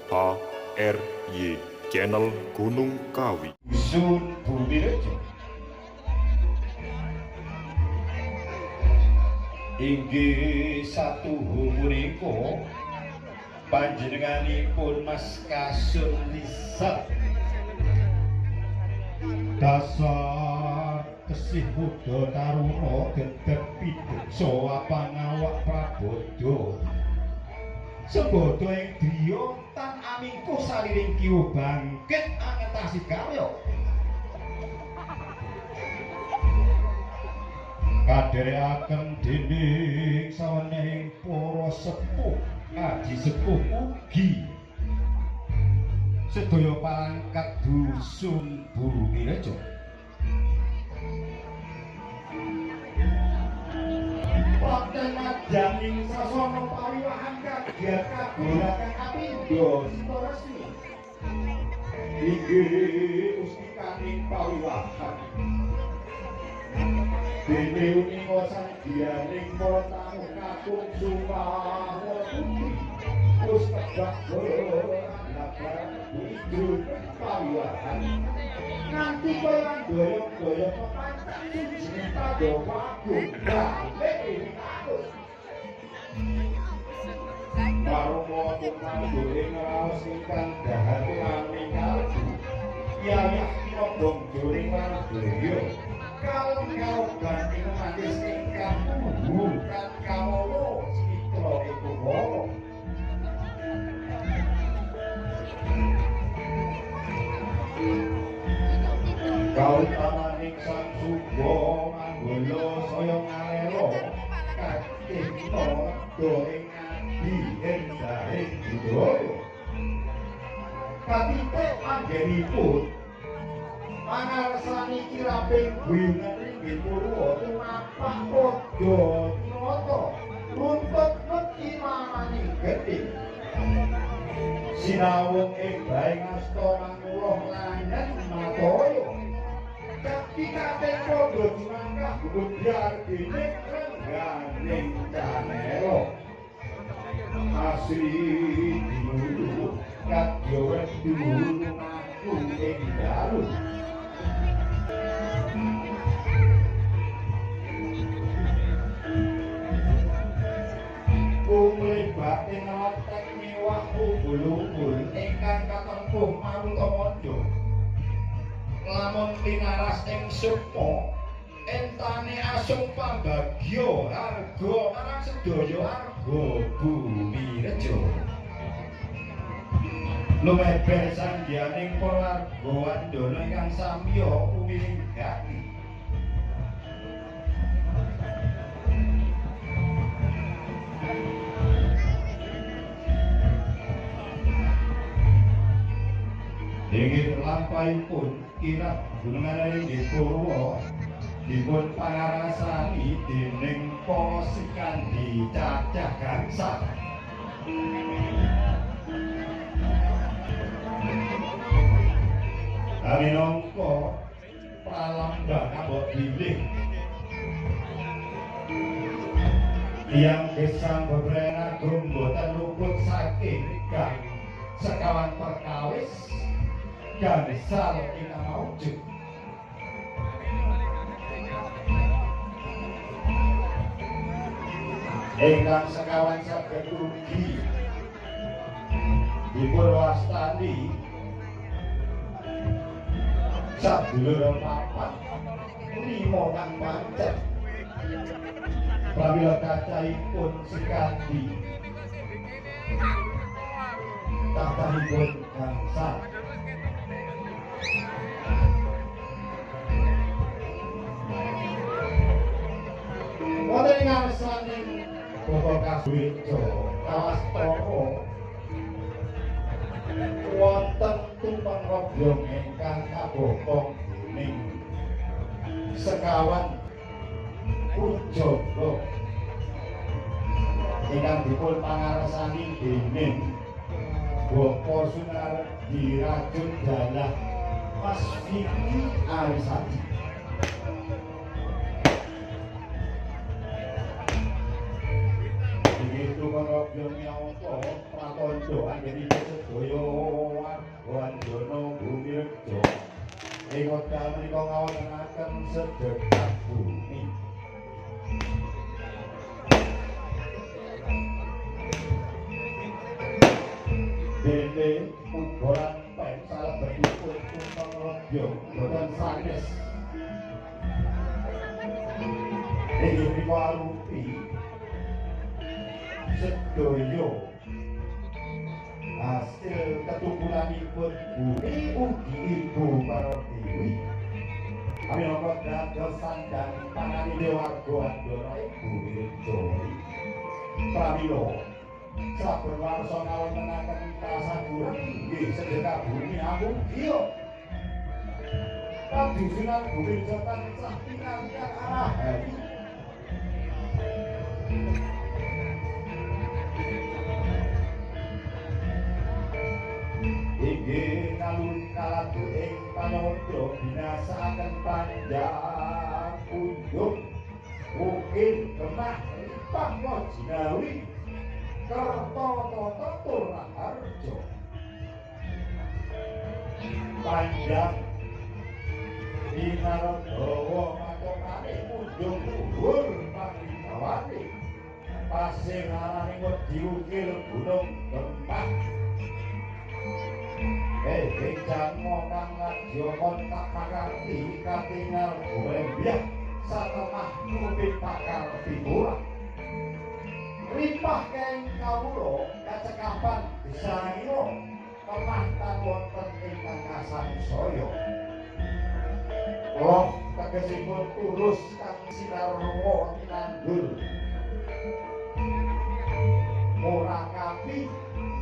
HRY Channel Gunung Kawi. Dusun Bumirejo inggih satuhu punika panjenenganipun Mas Kasun Rizal dasar kesih Buddha Taruna gedhek pideksa pangawak Prabodha sebodo ing driya tan amingkuh saliring kiwa bangkit angetasi karya kadherekaken dening sawenehing para sepuh aji sepuh ugi sedaya pangkat dusun Bumirejo Wonten majaning sasana pariwahan kagiat kabulakan kapindho resmi inggih pustikaning pariwahan dene unika sandianing para tamu kakung sumawa putri pustaka labaran wujud pariwahan nganti kaya doyong-doyong pepancak suci pada wagung balik ini kakus Paromo tumanggo ing raos ingkang dahat langing kalbu yayah pinodong joring wardoyo kalem-kalem banding manis ingkang puhu kan kamolo citra iku wolo kautamaning sang suba manggala saya ngalelo katinta do ing adi endahing budaya katinta anggenipun pangarsani kiraping guyunan ringgih purwa tumapak padha nata runtut neti mamaning gedhe sinawung ing baing asta manguruh langen mataya ketika padha dimangkah budhar dening rengganing canelo asri dulu kadya dulu aku ing dalu batin otek miwah ubul-ubul ingkang katempuh marutamandha lamun pinaras ing supa entane asung pambagya harga marang sedaya arga Bumirejo lumeber sandyaning para arga wandana ingkang samya umilinggati Inggih lampahipun kirab gunungan inggih Purwa dipun pangarasani dening para sikandi cacah gangsal. Minangka pralambang abot bilih tiyang gesang bebrena boten luput saking kang sekawan perkawis gansal ingkang maujud ingkang sekawan saged ugi dipun wastani sadulur papat lima kang pancet pramila kacahipun sikandi kathahipun gangsal wonten ing ngarsaning Bapak Kasurejo Kawastara wonten tumpang robyong ingkang kabokong dening sekawan pujangga ingkang dipun pangarsani dening Bapak Sunardi Rajun Dalah Mas Vicky Arisati begitu mengobrol nyawata pratondo anggeni sedaya menika ngawontenaken sedekah bumi. Dene ukuran pen salebetipun tumpang radya boten sanes. Inggih menika arupi sedaya hasil keturulanipun bumi ugi ibu Paratiwi. Minangka dadosan dan panganipun warga Andhara Ibu Wirjowi. Pramila saben warsa ngawontenaken tasaburan inggih sedekah bumi amugia. Kadusunan bumi jotan sah pinangkang arah hari. Inggih nalun kalatu ing panodra binasaaken panjang kunjung mungkin kemah ripah Jinawi Kertotata Turaharja panjang Dinaradawa matokane kunjung luhur pangribawane pasir arane wedi ukir gunung Gempak. Jango kang radya kontak pakarti katingal golembyak satemah kupit pakar piturang. Ripah keng kawula kacekapan desahira pemahtan wonten ingkang kasangsaya. Roh tegesipun tulus kang sinarwa tinanggul. Murakapi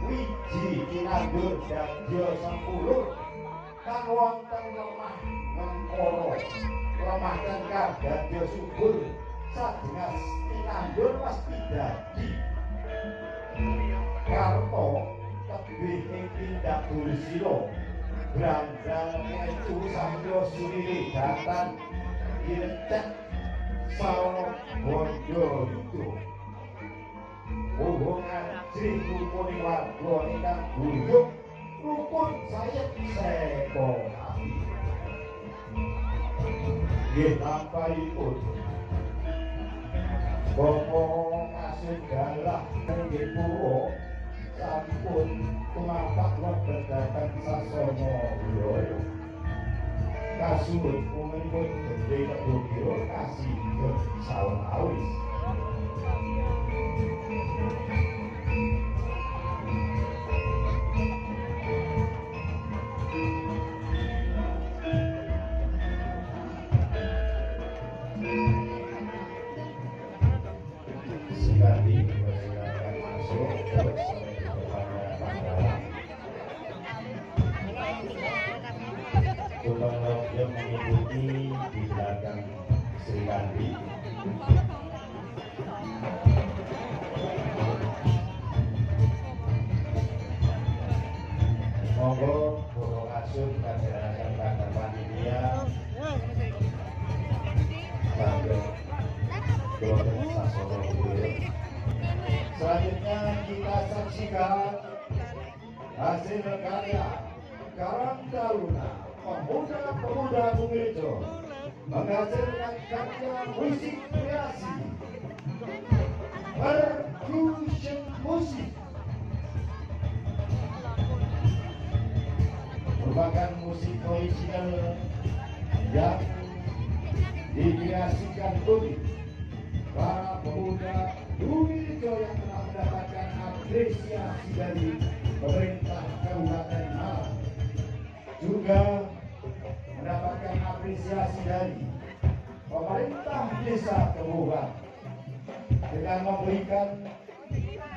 wiji tinandur dadya sempulur kang wonten lemah ngengkara lemah tengkar dadya subur sadengas tinandur mesti dadi karto tebih ing tindak dursila brandang kecu samya suriri datan direcek sawana bondo itu hubungan Sri Rukuni warga ingkang guyub rukun sayet seko api. Nggih lampahipun Bapa Kasenggalah inggih puwa sampun tumapak wonten dhateng sasana wilaya. Kasuwun umuripun gedhe kedukira kasih sawetawis. Yang mengikuti di belakang Sri Kandi. Monggo Boro Asuh Kajaranakan Bakar Panitia sambil Dosen Sasoro Guru. Selanjutnya kita saksikan hasil karya Karang Taruna pemuda Bumrejo menghasilkan karya musik kreasi percussion musik merupakan musik original yang dikreasikan oleh para pemuda Bumrejo yang telah mendapatkan apresiasi dari pemerintah Kabupaten Malang, juga mendapatkan apresiasi dari pemerintah desa Kemuhan dengan memberikan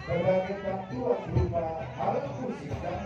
berbagai bantuan berupa alat musik dan